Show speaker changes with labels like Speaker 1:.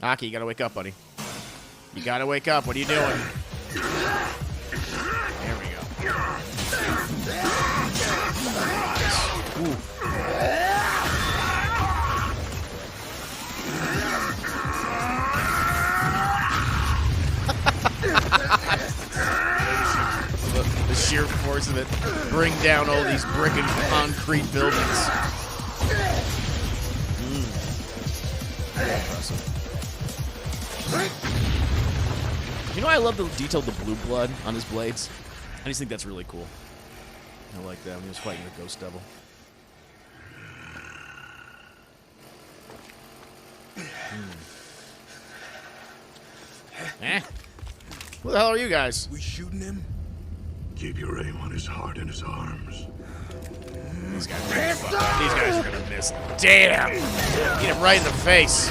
Speaker 1: Aki, you gotta wake up, buddy. You gotta wake up. What are you doing? There we go. Ooh. The sheer force of it. Bring down all these brick and concrete buildings. Impressive. You know, I love the detail of the blue blood on his blades. I just think that's really cool. I like that when he was fighting the Ghost Devil. Eh? Who the hell are you guys?
Speaker 2: We shooting him? Keep your aim on his heart and his arms.
Speaker 1: These guys are gonna miss. Damn! Get him right in the face.